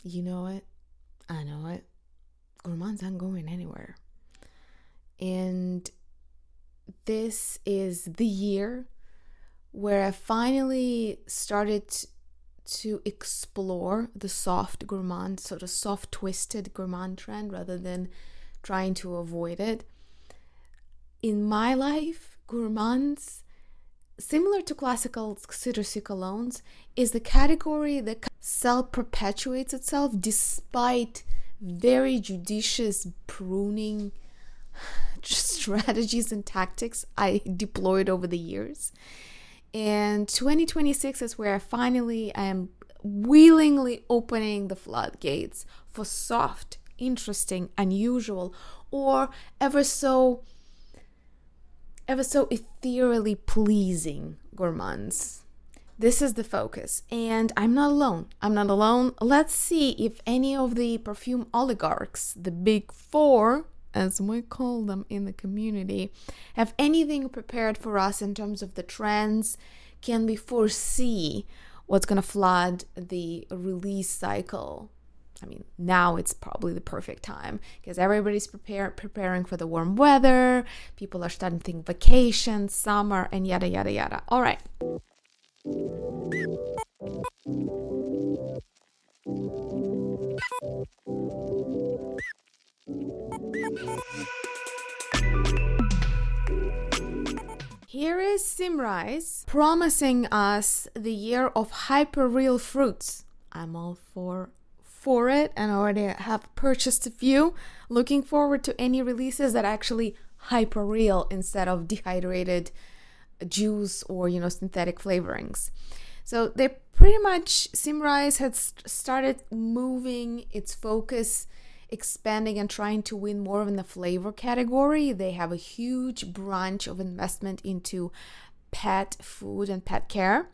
You know it. I know it. Gourmands aren't going anywhere. And this is the year where I finally started to explore the soft gourmand, sort of soft twisted gourmand trend rather than trying to avoid it. In my life, gourmands, similar to classical citrusy colognes, is the category that self-perpetuates itself despite very judicious pruning strategies and tactics I deployed over the years. And 2026 is where I am willingly opening the floodgates for soft, interesting, unusual, or ever so ethereally pleasing gourmands. This is the focus, and I'm not alone. Let's see if any of the perfume oligarchs, the big four, as we call them in the community, have anything prepared for us in terms of the trends. Can we foresee what's going to flood the release cycle? I mean, now it's probably the perfect time because everybody's preparing for the warm weather. People are starting to think vacation, summer, and yada, yada, yada. All right. Here is Simrise promising us the year of hyper real fruits. I'm all for it and already have purchased a few. Looking forward to any releases that are actually hyper real instead of dehydrated juice or synthetic flavorings. So they pretty much, Simrise has started moving its focus, expanding and trying to win more in the flavor category. They have a huge branch of investment into pet food and pet care.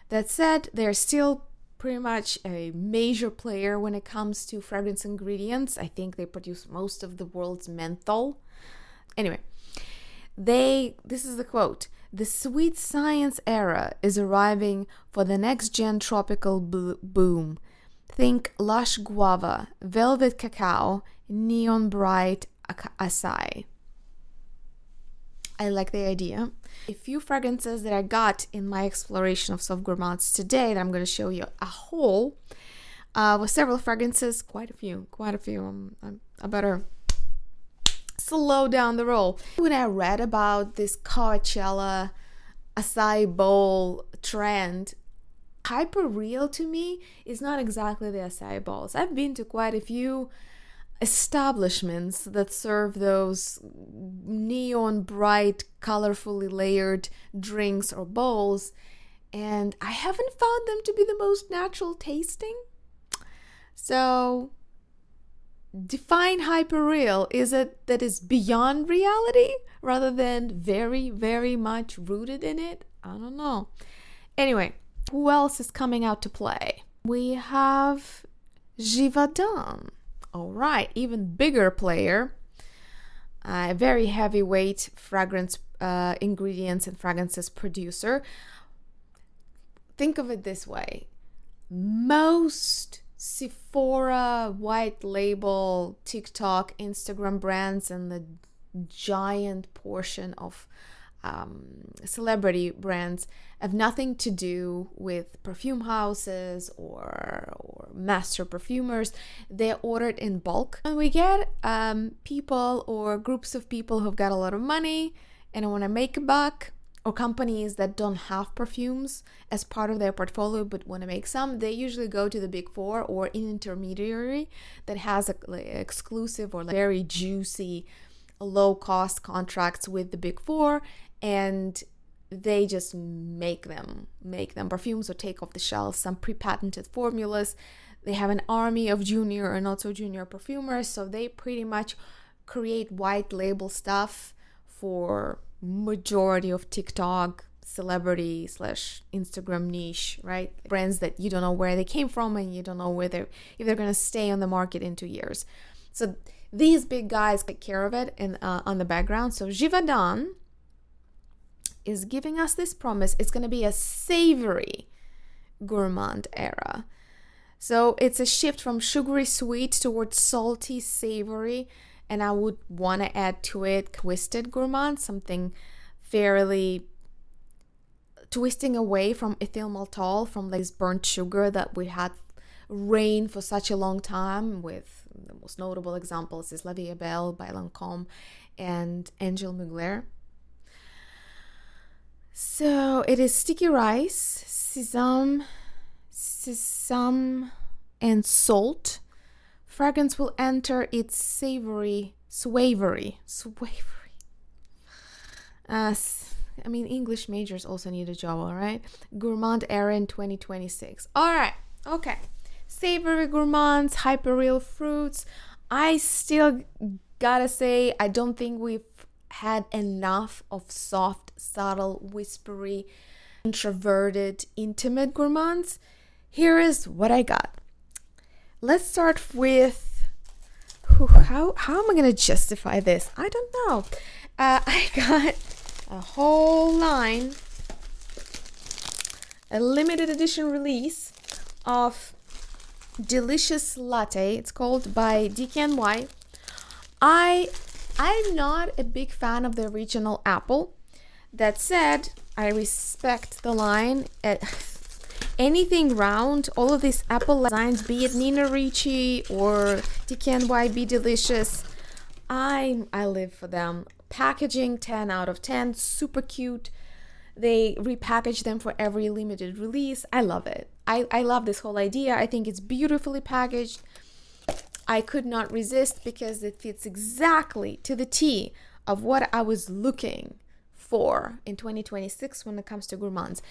That said, they're still pretty much a major player when it comes to fragrance ingredients. I think they produce most of the world's menthol. Anyway, this is the quote: "The sweet science era is arriving for the next gen tropical boom. Think lush guava, velvet cacao, neon bright acai." I like the idea. A few fragrances that I got in my exploration of soft gourmands today that I'm going to show you a haul with several fragrances, quite a few. I better slow down the roll. When I read about this Coachella acai bowl trend, hyper real to me is not exactly the acai bowls. I've been to quite a few establishments that serve those neon bright, colorfully layered drinks or bowls, and I haven't found them to be the most natural tasting. So define hyper real. Is it that is beyond reality rather than very, very much rooted in it? I don't know. Anyway, who else is coming out to play? We have Givaudan. All right, even bigger player. A very heavyweight fragrance ingredients and fragrances producer. Think of it this way. Most Sephora, white label, TikTok, Instagram brands, and the giant portion of celebrity brands have nothing to do with perfume houses or master perfumers. They're ordered in bulk, and we get people or groups of people who've got a lot of money and want to make a buck, or companies that don't have perfumes as part of their portfolio but want to make some. They usually go to the big four or an intermediary that has exclusive or very juicy low cost contracts with the big four, and they just make them perfumes or take off the shelf some pre-patented formulas. They have an army of junior or not so junior perfumers, so they pretty much create white label stuff for majority of TikTok celebrity / Instagram niche, right? Brands that you don't know where they came from and you don't know if they're going to stay on the market in 2 years. So these big guys take care of it on the background. So Givaudan is giving us this promise. It's going to be a savory gourmand era. So it's a shift from sugary sweet towards salty savory, and I would want to add to it twisted gourmand, something fairly twisting away from ethyl maltol, from this burnt sugar that we had reign for such a long time, with the most notable examples is La Vie Belle by Lancôme and Angel Mugler. So it is sticky rice, sesame, and salt. Fragrance will enter its savory. I mean, English majors also need a job, all right? Gourmand era in 2026. All right, okay. Savory gourmands, hyper real fruits. I still gotta say, I don't think we've had enough of soft, subtle, whispery, introverted, intimate gourmands. Here is what I got. Let's start with how am I gonna justify this? I don't know. I got a whole line, a limited edition release of Delicious Latte. It's called by DKNY. I'm not a big fan of the original apple. That said, I respect the line. Anything round, all of these apple designs, be it Nina Ricci or DKNY Be Delicious, I live for them. Packaging 10 out of 10, super cute. They repackage them for every limited release. I love it. I love this whole idea. I think it's beautifully packaged. I could not resist because it fits exactly to the T of what I was looking for in 2026 when it comes to gourmands.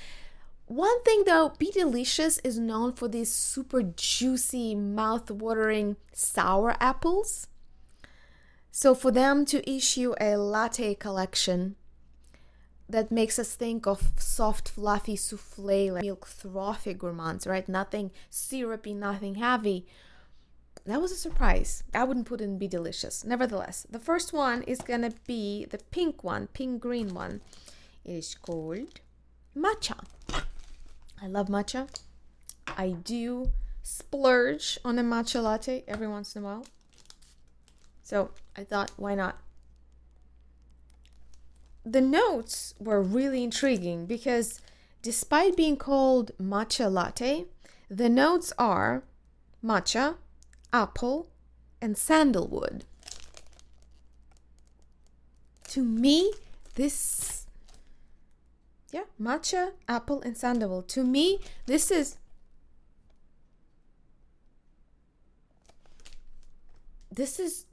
One thing though, Be Delicious is known for these super juicy, mouth-watering sour apples. So for them to issue a latte collection that makes us think of soft, fluffy souffle, like milk frothy gourmands, right? Nothing syrupy, nothing heavy. That was a surprise. I wouldn't put in Be Delicious. Nevertheless, the first one is gonna be the pink one, pink green one. It is called Matcha. I love matcha. I do splurge on a matcha latte every once in a while. So I thought, why not? The notes were really intriguing because despite being called matcha latte, the notes are matcha, apple, and sandalwood. To me, matcha, apple, and sandalwood. To me, this is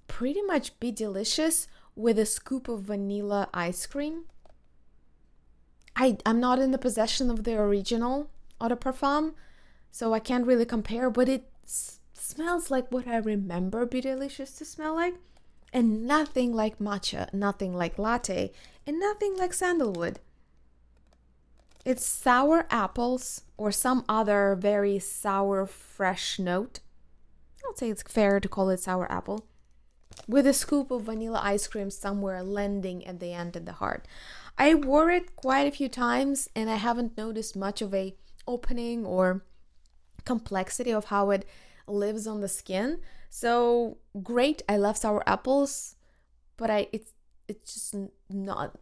pretty much Be Delicious with a scoop of vanilla ice cream. I'm not in the possession of the original Eau de Parfum, so I can't really compare, but it smells like what I remember Be Delicious to smell like, and nothing like matcha, nothing like latte, and nothing like sandalwood. It's sour apples or some other very sour, fresh note. I'd say it's fair to call it sour apple, with a scoop of vanilla ice cream somewhere landing at the end in the heart. I wore it quite a few times and I haven't noticed much of a opening or complexity of how it lives on the skin. So great, I love sour apples, but it's just not,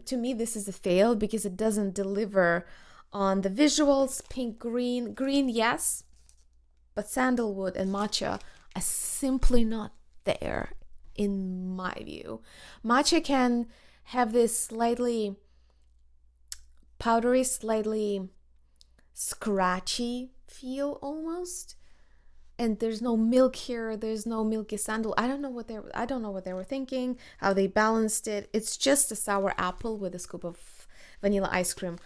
to me this is a fail because it doesn't deliver on the visuals. Pink, green yes, but sandalwood and matcha are simply not there in my view. Matcha can have this slightly powdery, slightly scratchy feel almost, and there's no milk here, there's no milky sandal. I don't know what they were thinking, how they balanced it. It's just a sour apple with a scoop of vanilla ice cream.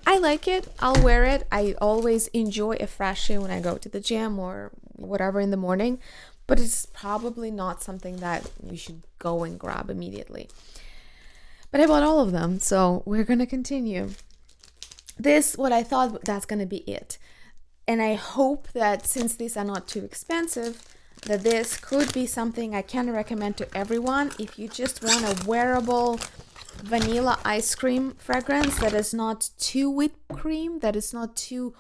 I like it, I'll wear it. I always enjoy a freshie when I go to the gym or whatever in the morning, but it's probably not something that you should go and grab immediately. But I bought all of them, so we're gonna continue. What I thought that's gonna be it. And I hope that since these are not too expensive, that this could be something I can recommend to everyone if you just want a wearable vanilla ice cream fragrance that is not too whipped cream, that is not too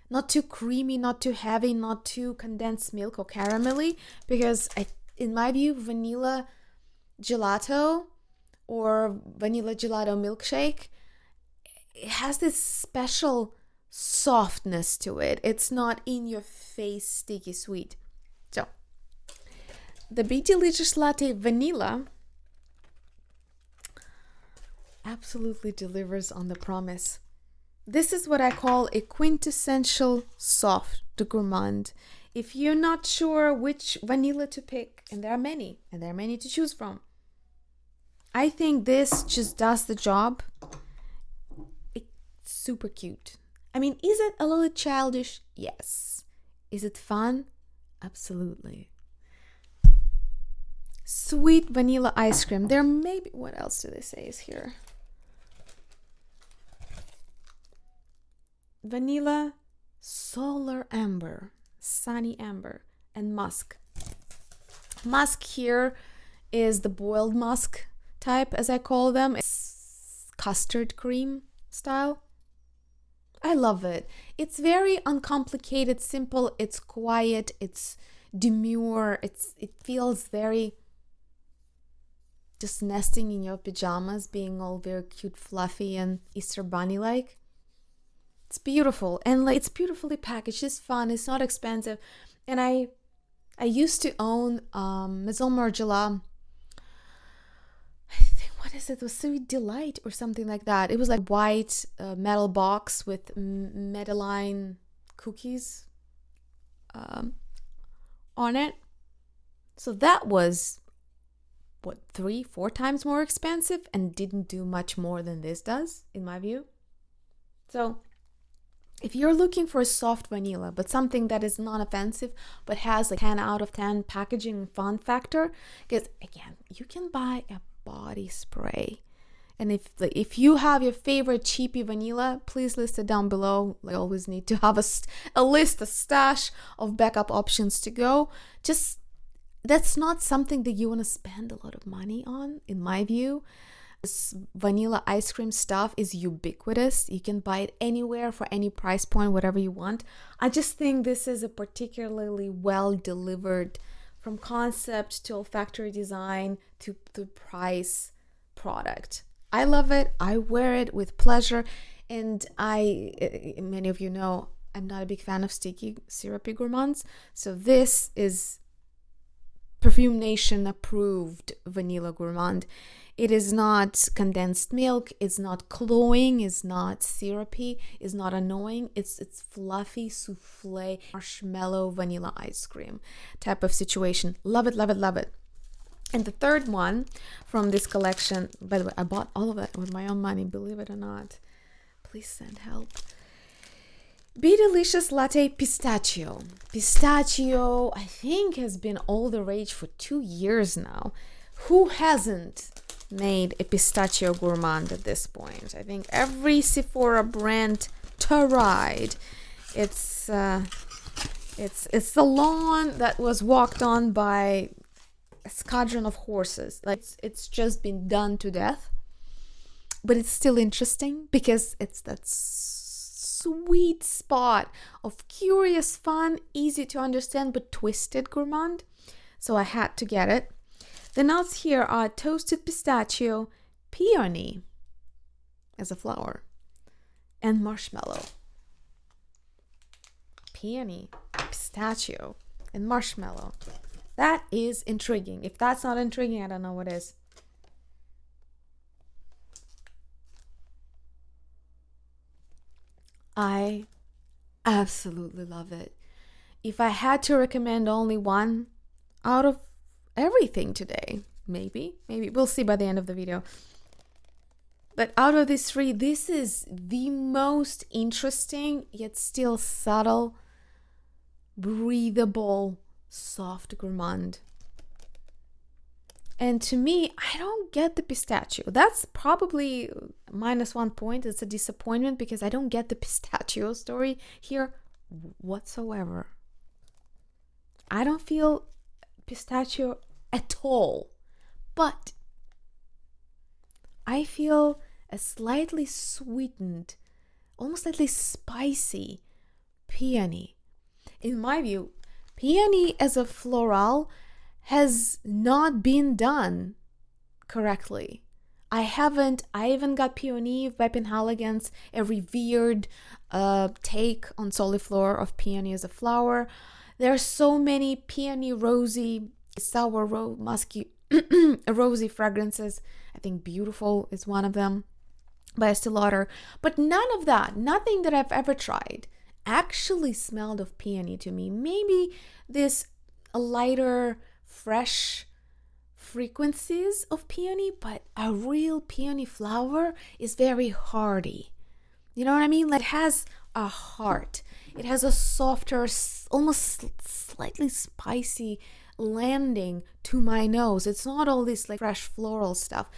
not too creamy, not too heavy, not too condensed milk or caramelly, because in my view, vanilla gelato or vanilla gelato milkshake, it has this special softness to it. It's not in your face sticky sweet. So the Be Delicious Latte Vanilla absolutely delivers on the promise. This is what I call a quintessential soft gourmand. If you're not sure which vanilla to pick, and there are many to choose from, I think this just does the job. It's super cute. I mean, is it a little childish? Yes. Is it fun? Absolutely. Sweet vanilla ice cream. There may be, what else do they say is here? Vanilla, solar amber, sunny amber, and musk. Musk here is the boiled musk type, as I call them. It's custard cream style. I love it. It's very uncomplicated, simple. It's quiet. It's demure. It feels very just nesting in your pajamas, being all very cute, fluffy, and Easter bunny like. It's beautiful, and like it's beautifully packaged. It's fun. It's not expensive, and I used to own Maison Margiela. I think, what is it? It was Sweet Delight or something like that. It was like white metal box with Medellin cookies on it. So that was what, 3-4 times more expensive, and didn't do much more than this does, in my view. So if you're looking for a soft vanilla, but something that is non-offensive, but has like 10 out of 10 packaging and fun factor, because again, you can buy a body spray. And if you have your favorite cheapy vanilla, please list it down below. I always need to have a list, a stash of backup options to go. Just, that's not something that you want to spend a lot of money on, in my view. This vanilla ice cream stuff is ubiquitous. You can buy it anywhere for any price point, whatever you want. I just think this is a particularly well delivered, from concept to olfactory design to the price product. I love it. I wear it with pleasure. And many of you know, I'm not a big fan of sticky, syrupy gourmands. So this is Perfume Nation approved vanilla gourmand. It is not condensed milk, it's not cloying, it's not syrupy, it's not annoying. It's fluffy souffle, marshmallow, vanilla ice cream type of situation. Love it, love it, love it. And the third one from this collection, by the way, I bought all of it with my own money, believe it or not. Please send help. Be Delicious Latte Pistachio. Pistachio, I think, has been all the rage for 2 years now. Who hasn't made a pistachio gourmand at this point? I think every Sephora brand tried. It's the lawn that was walked on by a squadron of horses. Like it's just been done to death, but it's still interesting because it's that sweet spot of curious, fun, easy to understand but twisted gourmand. So I had to get it. The notes here are toasted pistachio, peony as a flower, and marshmallow. Peony, pistachio, and marshmallow. That is intriguing. If that's not intriguing, I don't know what is. I absolutely love it. If I had to recommend only one out of everything today, maybe we'll see by the end of the video, but out of these three, this is the most interesting yet still subtle, breathable, soft gourmand. And to me, I don't get the pistachio. That's probably -1 point. It's a disappointment because I don't get the pistachio story here whatsoever. I don't feel pistachio at all, but I feel a slightly sweetened, almost slightly spicy peony. In my view, peony as a floral has not been done correctly. I even got Peony by Penhaligon's, a revered take on Soliflora of peony as a flower. There are so many peony rosy, sour, musky, rosy fragrances. I think Beautiful is one of them by Estee Lauder. But nothing that I've ever tried actually smelled of peony to me. Maybe this lighter, fresh frequencies of peony, but a real peony flower is very hearty. You know what I mean? Like, it has a heart. It has a softer, almost slightly spicy landing to my nose. It's not all this like fresh floral stuff.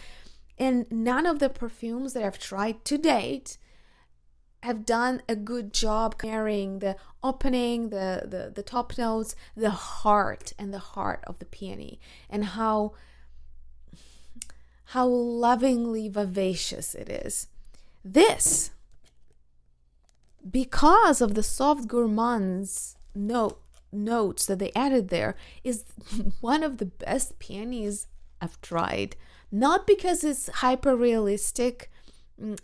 And none of the perfumes that I've tried to date have done a good job carrying the opening, the top notes, the heart of the peony, and how lovingly vivacious it is. This, because of the soft Gourmands notes that they added there, is one of the best peonies I've tried. Not because it's hyper realistic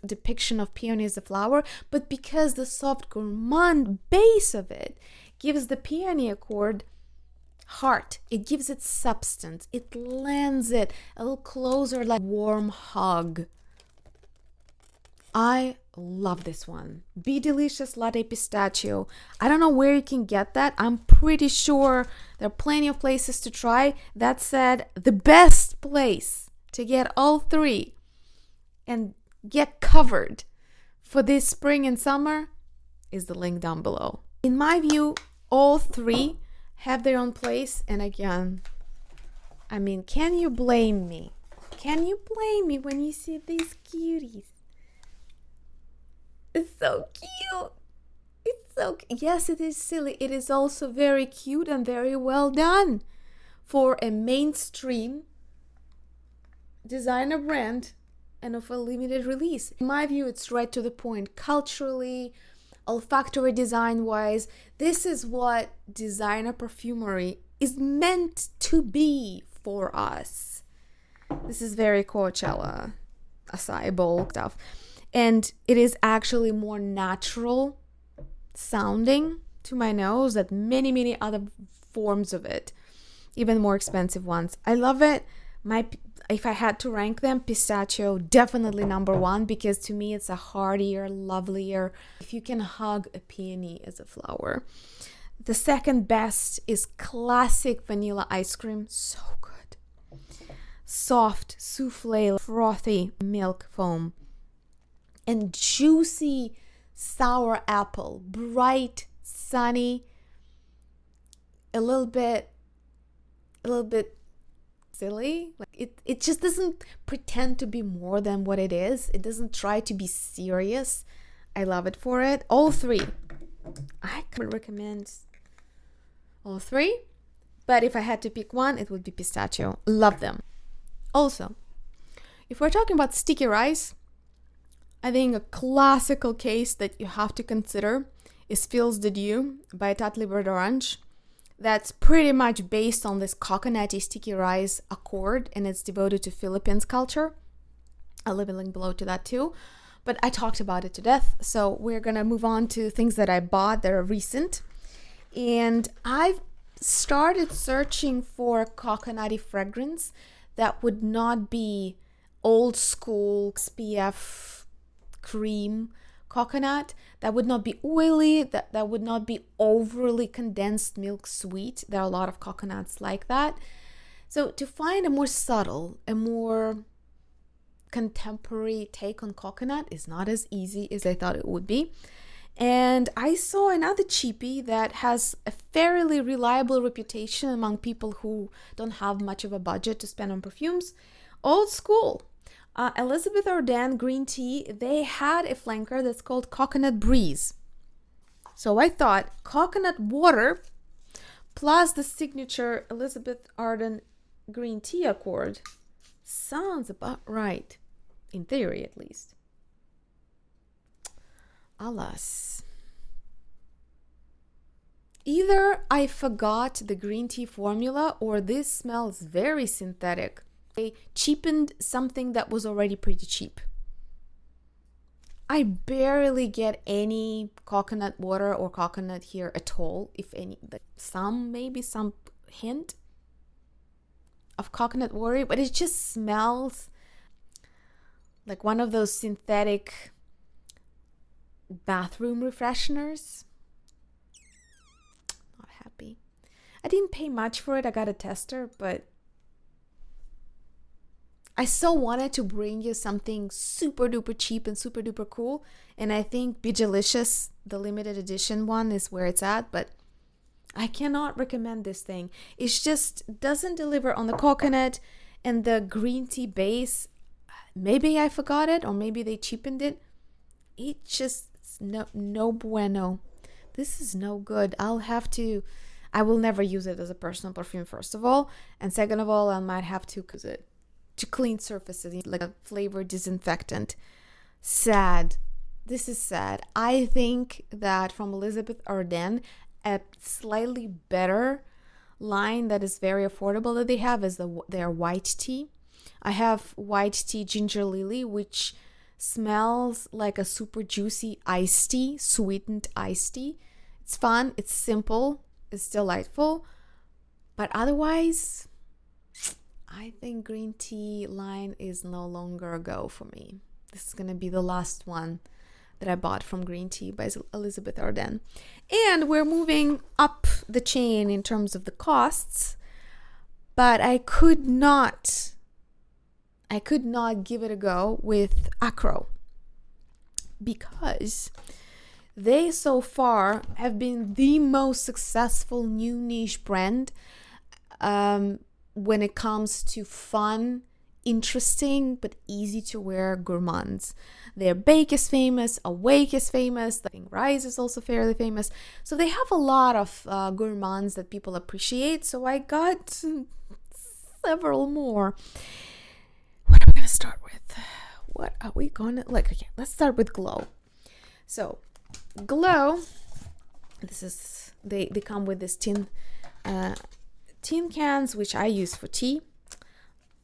depiction of peony as a flower, but because the soft gourmand base of it gives the peony accord heart. It gives it substance. It lands it a little closer, like a warm hug. I love this one. Be Delicious Latte Pistachio. I don't know where you can get that. I'm pretty sure there are plenty of places to try. That said, the best place to get all three and get covered for this spring and summer is the link down below. In my view, all three have their own place. And again, I mean, can you blame me? Can you blame me when you see these cuties? It's so cute. It's so yes, it is silly. It is also very cute and very well done for a mainstream designer brand and of a limited release. In my view, it's right to the point. Culturally, olfactory design wise, this is what designer perfumery is meant to be for us. This is very Coachella, acai bowl stuff. And it is actually more natural sounding to my nose than many other forms of it, even more expensive ones. I love it. If I had to rank them, pistachio definitely number one, because to me it's a heartier, lovelier, if you can hug a peony as a flower. The second best is classic vanilla ice cream. So good. Soft, souffle, frothy milk foam. And juicy sour apple. Bright, sunny, a little bit silly. Like it just doesn't pretend to be more than what it is. It doesn't try to be serious. I love it for it. All three. I could recommend all three, but if I had to pick one, it would be pistachio. Love them. Also, if we're talking about sticky rice, I think a classical case that you have to consider is Fils de Dieu by Tatli Bird Orange. That's pretty much based on this coconutty sticky rice accord, and it's devoted to Philippines culture. I'll leave a link below to that too. But I talked about it to death, so we're gonna move on to things that I bought that are recent. And I've started searching for a coconutty fragrance that would not be old school SPF cream coconut, that would not be oily, that would not be overly condensed milk sweet. There are a lot of coconuts like that. So to find a more subtle, a more contemporary take on coconut is not as easy as I thought it would be. And I saw another cheapie that has a fairly reliable reputation among people who don't have much of a budget to spend on perfumes. Old school. Elizabeth Arden green tea, they had a flanker that's called Coconut Breeze. So I thought coconut water plus the signature Elizabeth Arden green tea accord sounds about right, in theory at least. Alas, Either I forgot the green tea formula or this smells very synthetic. They cheapened something that was already pretty cheap. I barely get any coconut water or coconut here at all, if any. Maybe some hint of coconut water, but it just smells like one of those synthetic bathroom refresheners. Not happy. I didn't pay much for it. I got a tester, but I so wanted to bring you something super duper cheap and super duper cool. And I think Be Delicious, the limited edition one, is where it's at. But I cannot recommend this thing. It just doesn't deliver on the coconut and the green tea base. Maybe I forgot it, or maybe they cheapened it. It just, no bueno. This is no good. I will never use it as a personal perfume, first of all. And second of all, I might have to use it to clean surfaces, like a flavor disinfectant. Sad. This is sad. I think that from Elizabeth Arden, a slightly better line that is very affordable that they have is their white tea. I have white tea ginger lily, which smells like a super juicy iced tea, sweetened iced tea. It's fun, it's simple, it's delightful, but otherwise, I think green tea line is no longer a go for me. This is going to be the last one that I bought from Green Tea by Elizabeth Arden. And we're moving up the chain in terms of the costs, but I could not give it a go with Acro because they so far have been the most successful new niche brand when it comes to fun, interesting, but easy to wear gourmands. Their Bake is famous, Awake is famous, I think Rise is also fairly famous. So they have a lot of gourmands that people appreciate. So I got several more. What am I going to start with? What are we going to like? Okay, let's start with Glow. So Glow, they come with this tin cans, which I use for tea.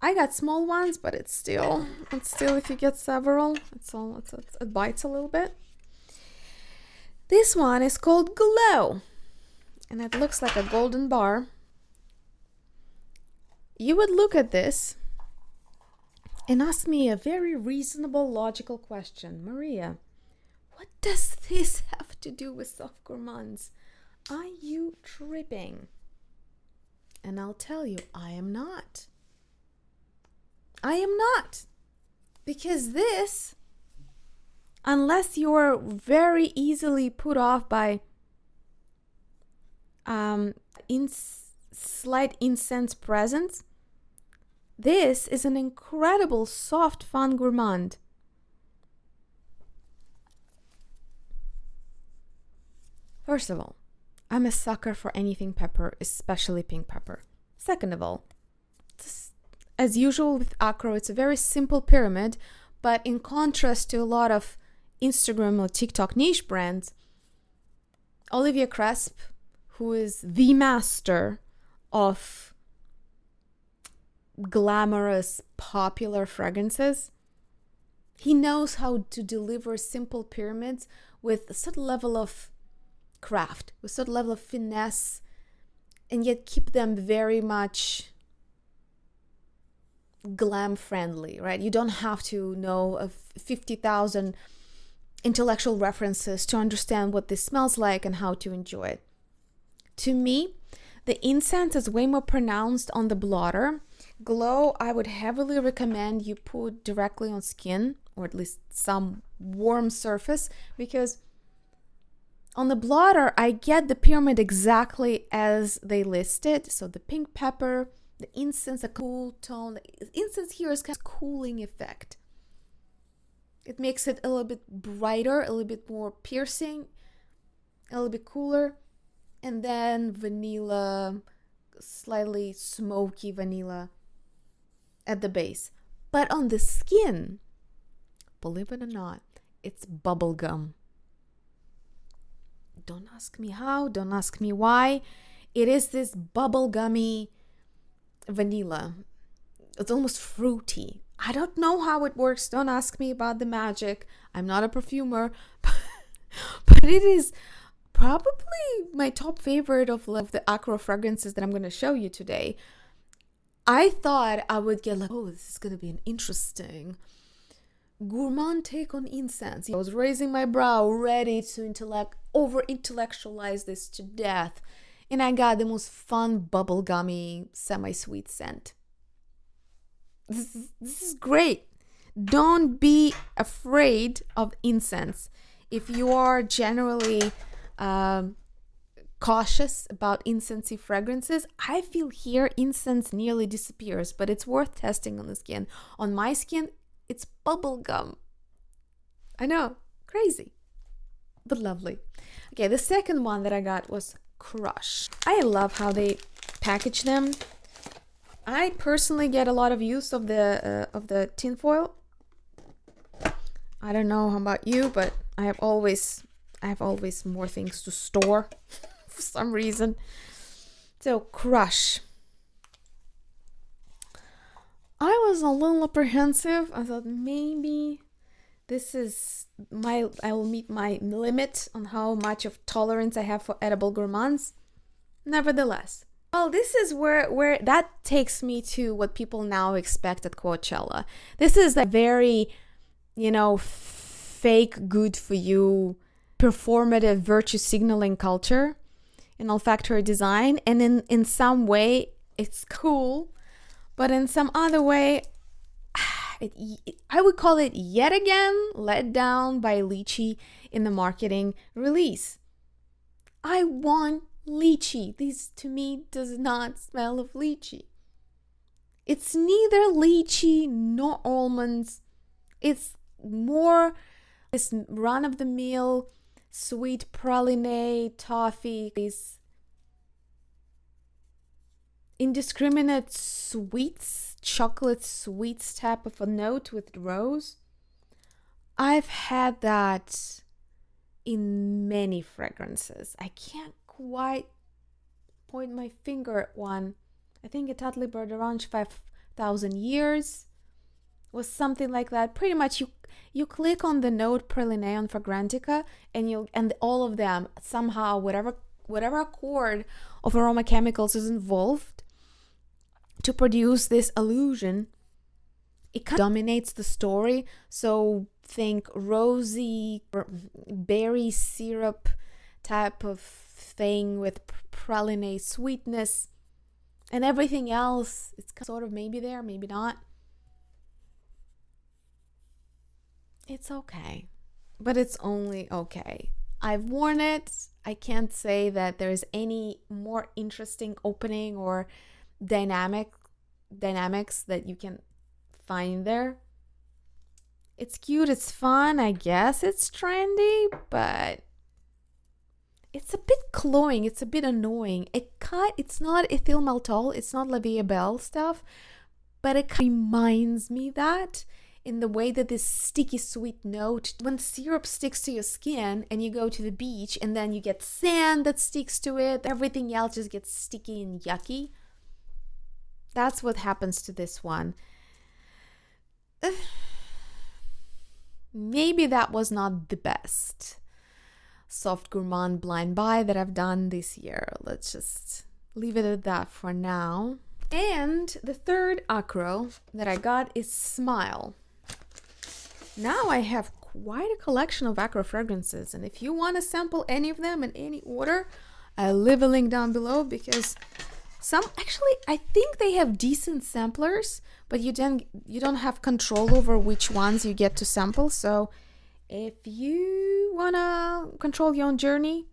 I got small ones, but it's still if you get several, it bites a little bit. This one is called Glow, and it looks like a golden bar. You would look at this and ask me a very reasonable, logical question. Maria, what does this have to do with soft gourmands? Are you tripping? And I'll tell you, I am not. I am not. Because this, unless you're very easily put off by slight incense presence, this is an incredible, soft, fun gourmand. First of all, I'm a sucker for anything pepper, especially pink pepper. Second of all, as usual with Acro, it's a very simple pyramid, but in contrast to a lot of Instagram or TikTok niche brands, Olivia Cresp, who is the master of glamorous, popular fragrances, he knows how to deliver simple pyramids with a certain level of craft, with a certain level of finesse, and yet keep them very much glam friendly, right? You don't have to know of 50,000 intellectual references to understand what this smells like and how to enjoy it. To me, the incense is way more pronounced on the blotter. Glow, I would heavily recommend you put directly on skin, or at least some warm surface, because on the blotter, I get the pyramid exactly as they listed. So the pink pepper, the incense, a cool tone. The incense here is kind of cooling effect. It makes it a little bit brighter, a little bit more piercing, a little bit cooler. And then vanilla, slightly smoky vanilla at the base. But on the skin, believe it or not, it's bubblegum. Don't ask me how, don't ask me why. It is this bubblegummy vanilla. It's almost fruity. I don't know how it works. Don't ask me about the magic. I'm not a perfumer. But it is probably my top favorite of the acro fragrances that I'm going to show you today. I thought I would get like, oh, this is going to be an interesting gourmand take on incense. I was raising my brow, ready to over-intellectualize this to death. And I got the most fun, bubblegummy, semi-sweet scent. This is great. Don't be afraid of incense. If you are generally cautious about incensey fragrances, I feel here incense nearly disappears, but it's worth testing on the skin. On my skin, it's bubblegum. I know, crazy, but lovely. Okay, the second one that I got was Crush. I love how they package them. I personally get a lot of use of the tinfoil. I don't know how about you, but I have always more things to store for some reason. So Crush. I was a little apprehensive. I thought maybe I will meet my limit on how much of tolerance I have for edible gourmands. Nevertheless, well, this is where that takes me to what people now expect at Coachella. This is a very, fake good for you, performative virtue signaling culture in olfactory design. And in some way, it's cool. But in some other way, I would call it yet again let down by lychee in the marketing release. I want lychee. This to me does not smell of lychee. It's neither lychee nor almonds. It's more this run-of-the-mill sweet praline, toffee, these indiscriminate sweets, chocolate sweets type of a note with rose. I've had that in many fragrances. I can't quite point my finger at one. I think Etatli Berderange 5,000 Years was something like that. Pretty much you click on the note praline on Fragrantica and all of them somehow whatever accord of aroma chemicals is involved to produce this illusion, it kind of dominates the story. So think rosy berry syrup type of thing with praline sweetness, and everything else it's sort of maybe there, maybe not. It's okay, but it's only okay. I've worn it. I can't say that there's any more interesting opening or dynamics that you can find there. It's cute, it's fun, I guess it's trendy, but it's a bit cloying, it's a bit annoying. It's not ethyl maltol, it's not La Vie Belle stuff, but it reminds me that in the way that this sticky sweet note, when syrup sticks to your skin and you go to the beach and then you get sand that sticks to it, everything else just gets sticky and yucky. That's what happens to this one. Maybe that was not the best soft gourmand blind buy that I've done this year. Let's just leave it at that for now. And the third acro that I got is Smile. Now I have quite a collection of acro fragrances, and if you want to sample any of them in any order, I'll leave a link down below, because I think they have decent samplers, but you don't have control over which ones you get to sample. So if you wanna control your own journey,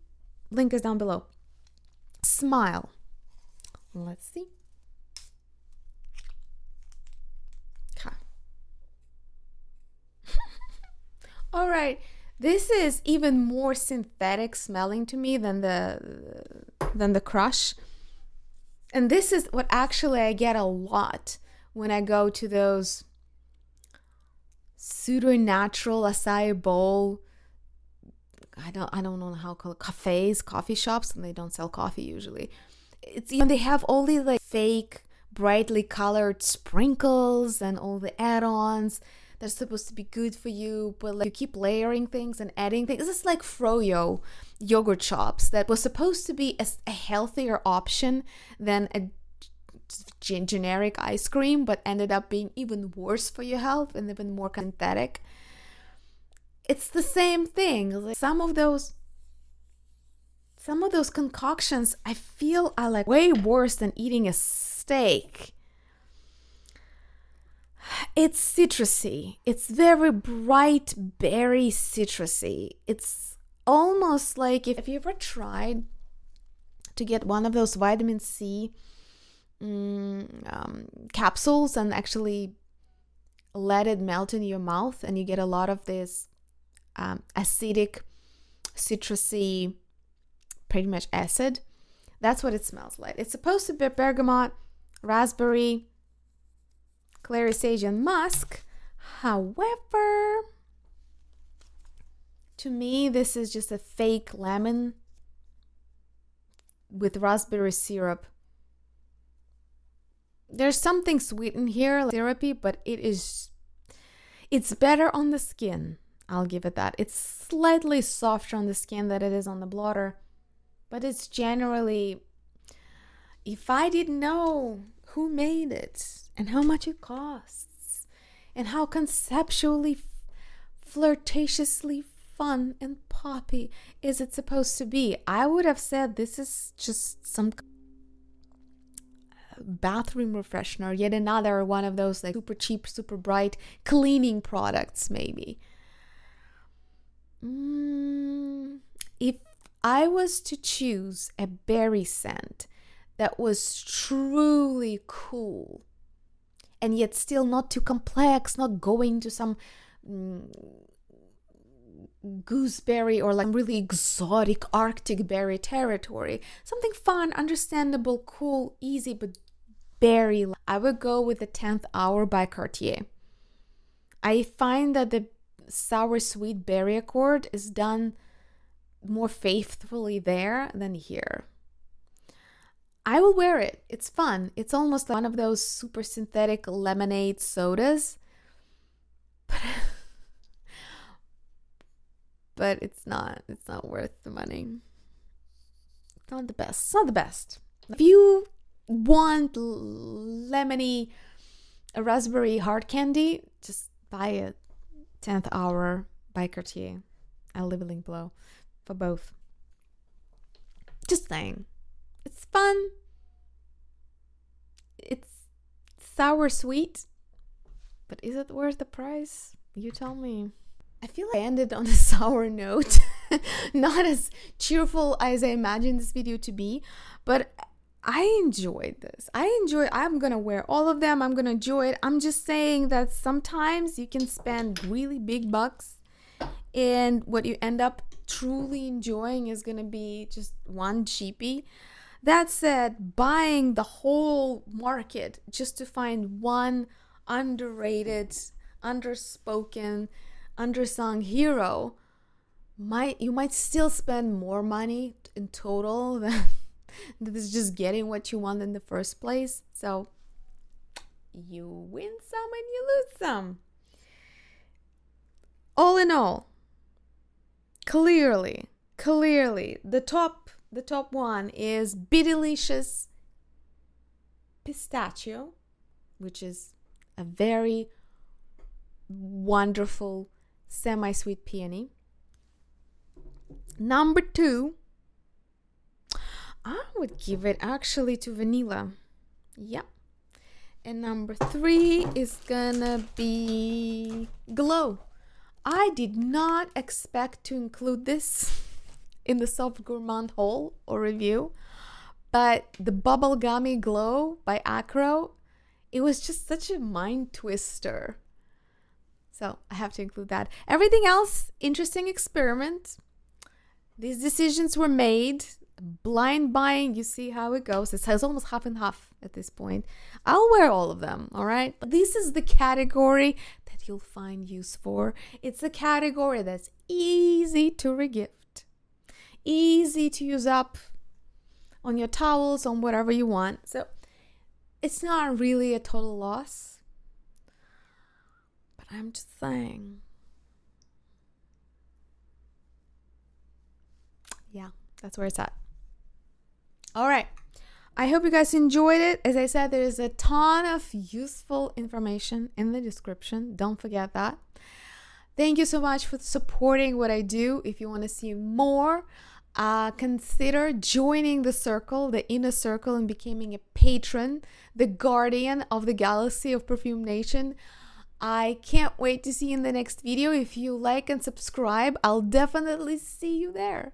link is down below. Smile. Let's see. Okay. All right. This is even more synthetic smelling to me than the Crush. And this is what actually I get a lot when I go to those pseudo-natural acai bowl I don't know how to call it, cafes, coffee shops, and they don't sell coffee usually. It's even, they have all these like fake brightly colored sprinkles and all the add-ons that's supposed to be good for you, but like you keep layering things and adding things. It's like froyo yogurt shops that was supposed to be a healthier option than a generic ice cream, but ended up being even worse for your health and even more synthetic. It's the same thing. Like some of those concoctions I feel are like way worse than eating a steak. It's citrusy. It's very bright berry citrusy. It's almost like if you ever tried to get one of those vitamin C capsules and actually let it melt in your mouth, and you get a lot of this acidic, citrusy, pretty much acid. That's what it smells like. It's supposed to be bergamot, raspberry, clary sage, and musk. However, to me, this is just a fake lemon with raspberry syrup. There's something sweet in here, like syrupy, but it's better on the skin. I'll give it that. It's slightly softer on the skin than it is on the blotter, but it's generally, if I didn't know who made it and how much it costs and how conceptually flirtatiously fun and poppy is it supposed to be, I would have said this is just some bathroom refreshener, yet another one of those like super cheap, super bright cleaning products maybe. If I was to choose a berry scent that was truly cool and yet still not too complex, not going to some gooseberry or like really exotic Arctic berry territory, something fun, understandable, cool, easy, but berry, I would go with the 10th Hour by Cartier. I find that the sour sweet berry accord is done more faithfully there than here. I will wear it. It's fun. It's almost like one of those super synthetic lemonade sodas. But it's not worth the money. It's not the best. It's not the best. If you want lemony raspberry hard candy, just buy a 10th Hour by Cartier. I'll leave a link below for both. Just saying. It's fun. It's sour sweet. But is it worth the price? You tell me. I feel like I ended on a sour note. Not as cheerful as I imagined this video to be. But I enjoyed this. I'm gonna wear all of them. I'm gonna enjoy it. I'm just saying that sometimes you can spend really big bucks and what you end up truly enjoying is gonna be just one cheapie. That said, buying the whole market just to find one underrated, underspoken, undersung hero, you might still spend more money in total than that is just getting what you want in the first place. So you win some and you lose some. All in all, clearly, the top one is Be-Delicious Pistachio, which is a very wonderful semi-sweet peony. Number 2, I would give it actually to vanilla. Yeah. And number 3 is gonna be Glow. I did not expect to include this in the Soft Gourmand haul or review, but the Bubblegummy Glow by Acro, it was just such a mind twister. So I have to include that. Everything else, interesting experiment. These decisions were made. Blind buying, you see how it goes. It says almost half and half at this point. I'll wear all of them, all right? But this is the category that you'll find use for. It's a category that's easy to regift. easy to use up on your towels, on whatever you want. So it's not really a total loss. But I'm just saying. Yeah, that's where it's at. All right. I hope you guys enjoyed it. As I said, there is a ton of useful information in the description. Don't forget that. Thank you so much for supporting what I do. If you want to see more, consider joining the circle, the inner circle, and becoming a patron, the guardian of the galaxy of Perfume Nation. I can't wait to see you in the next video. If you like and subscribe, I'll definitely see you there.